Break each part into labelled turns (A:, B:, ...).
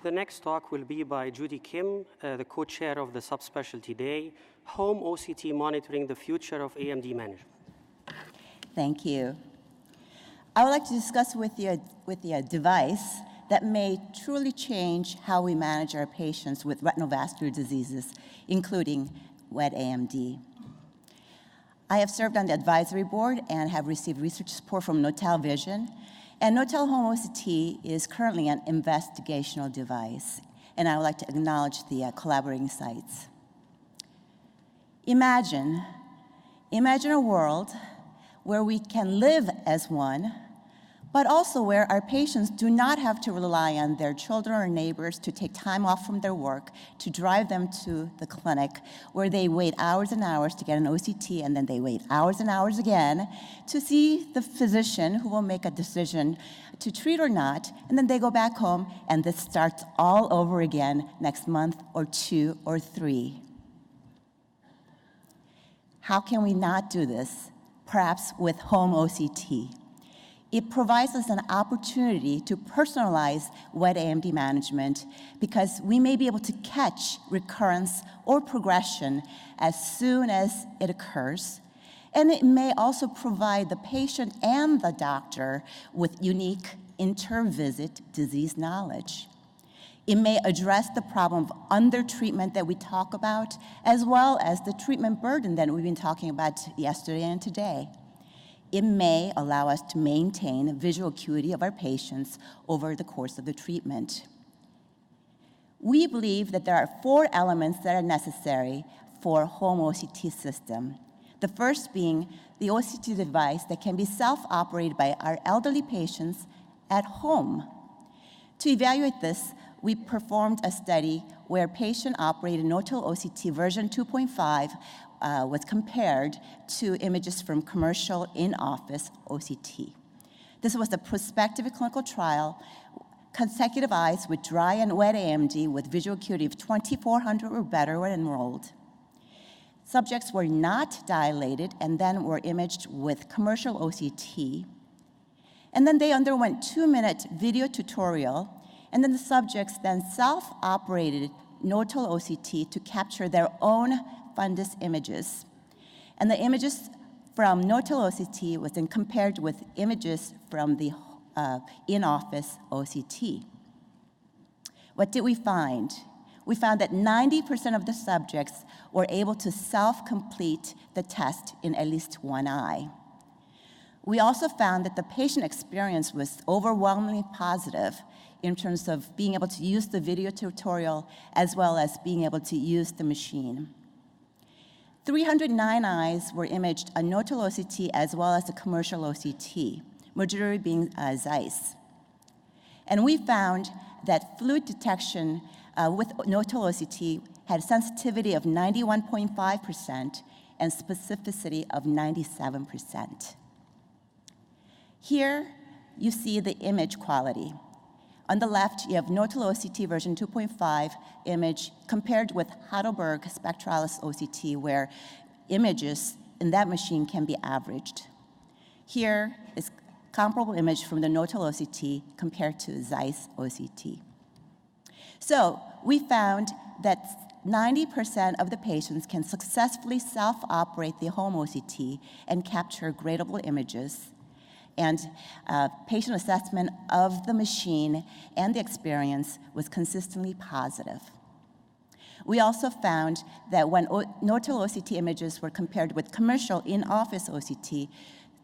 A: The next talk will be by Judy Kim, the co-chair of the Subspecialty Day, Home OCT Monitoring the Future of AMD Management.
B: Thank you. I would like to discuss with you a device that may truly change how we manage our patients with retinal vascular diseases, including wet AMD. I have served on the advisory board and have received research support from Notal Vision. And Notal Home OCT is currently an investigational device. And I would like to acknowledge the collaborating sites. Imagine a world where we can live as one, but also where our patients do not have to rely on their children or neighbors to take time off from their work to drive them to the clinic, where they wait hours and hours to get an OCT, and then they wait hours and hours again to see the physician who will make a decision to treat or not, and then they go back home, and this starts all over again next month or 2 or 3. How can we not do this? Perhaps with home OCT. It provides us an opportunity to personalize wet AMD management because we may be able to catch recurrence or progression as soon as it occurs. And it may also provide the patient and the doctor with unique inter-visit disease knowledge. It may address the problem of undertreatment that we talk about, as well as the treatment burden that we've been talking about yesterday and today. It may allow us to maintain visual acuity of our patients over the course of the treatment. We believe that there are 4 elements that are necessary for a home OCT system. The first being the OCT device that can be self-operated by our elderly patients at home. To evaluate this, we performed a study where patient-operated Notal OCT version 2.5 was compared to images from commercial in-office OCT. This was a prospective clinical trial. Consecutive eyes with dry and wet AMD with visual acuity of 2400 or better were enrolled. Subjects were not dilated and then were imaged with commercial OCT. And then they underwent 2-minute video tutorial, and then the subjects then self-operated Notal OCT to capture their own fundus images. And the images from Notal OCT was then compared with images from the in-office OCT. What did we find? We found that 90% of the subjects were able to self-complete the test in at least one eye. We also found that the patient experience was overwhelmingly positive in terms of being able to use the video tutorial as well as being able to use the machine. 309 eyes were imaged on Notal OCT as well as the commercial OCT, majority being Zeiss. And we found that fluid detection with Notal OCT had sensitivity of 91.5% and specificity of 97%. Here you see the image quality. On the left, you have Notal OCT version 2.5 image compared with Heidelberg Spectralis OCT, where images in that machine can be averaged. Here is comparable image from the Notal OCT compared to Zeiss OCT. So we found that 90% of the patients can successfully self-operate the home OCT and capture gradable images. And patient assessment of the machine and the experience was consistently positive. We also found that when Notal OCT images were compared with commercial in-office OCT,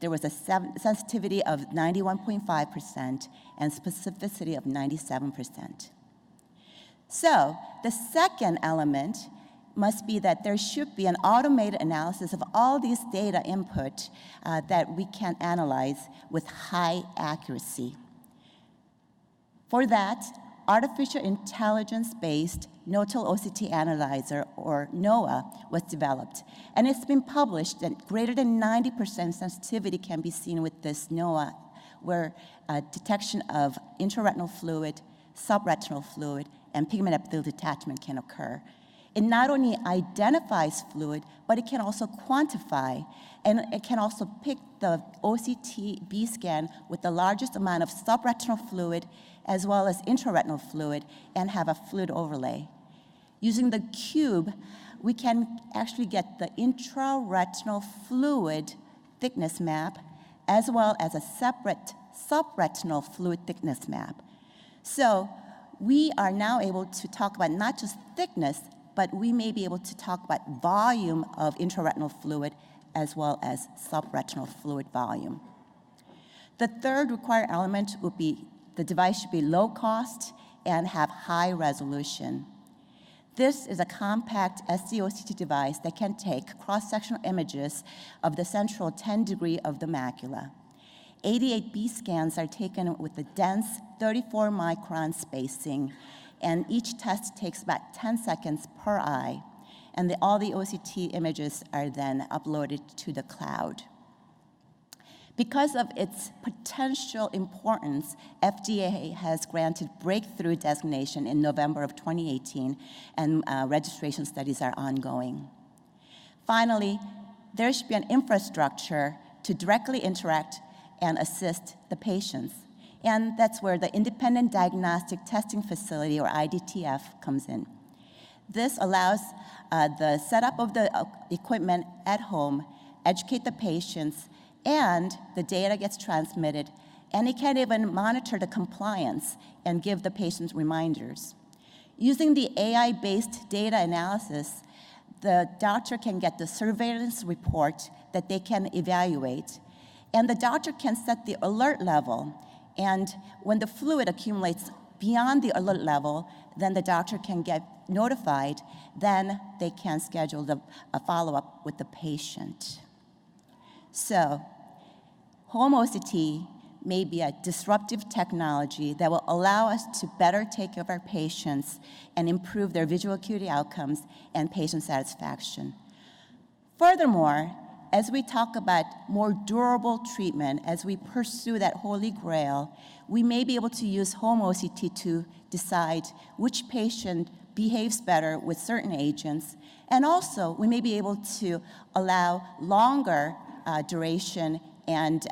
B: there was a sensitivity of 91.5% and specificity of 97%. So the second element must be that there should be an automated analysis of all these data input that we can analyze with high accuracy. For that, artificial intelligence-based Notal OCT analyzer, or NOAA, was developed. And it's been published that greater than 90% sensitivity can be seen with this NOAA, where detection of intraretinal fluid, subretinal fluid, and pigment epithelial detachment can occur. It not only identifies fluid, but it can also quantify, and it can also pick the OCT B scan with the largest amount of subretinal fluid as well as intraretinal fluid and have a fluid overlay. Using the cube, we can actually get the intraretinal fluid thickness map as well as a separate subretinal fluid thickness map. So we are now able to talk about not just thickness, but we may be able to talk about volume of intraretinal fluid as well as subretinal fluid volume. The third required element would be the device should be low cost and have high resolution. This is a compact SD-OCT device that can take cross-sectional images of the central 10 degree of the macula. 88 B scans are taken with a dense 34 micron spacing, and each test takes about 10 seconds per eye, and all the OCT images are then uploaded to the cloud. Because of its potential importance, FDA has granted breakthrough designation in November of 2018, and registration studies are ongoing. Finally, there should be an infrastructure to directly interact and assist the patients. And that's where the Independent Diagnostic Testing Facility, or IDTF, comes in. This allows the setup of the equipment at home, educate the patients, and the data gets transmitted, and it can even monitor the compliance and give the patients reminders. Using the AI-based data analysis, the doctor can get the surveillance report that they can evaluate, and the doctor can set the alert level, and when the fluid accumulates beyond the alert level, then the doctor can get notified, then they can schedule a follow-up with the patient. So, home OCT may be a disruptive technology that will allow us to better take care of our patients and improve their visual acuity outcomes and patient satisfaction. Furthermore, as we talk about more durable treatment, as we pursue that holy grail, we may be able to use home OCT to decide which patient behaves better with certain agents, and also we may be able to allow longer duration and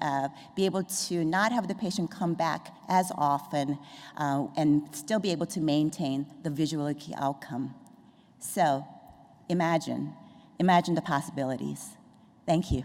B: be able to not have the patient come back as often and still be able to maintain the visual acuity outcome. So imagine the possibilities. Thank you.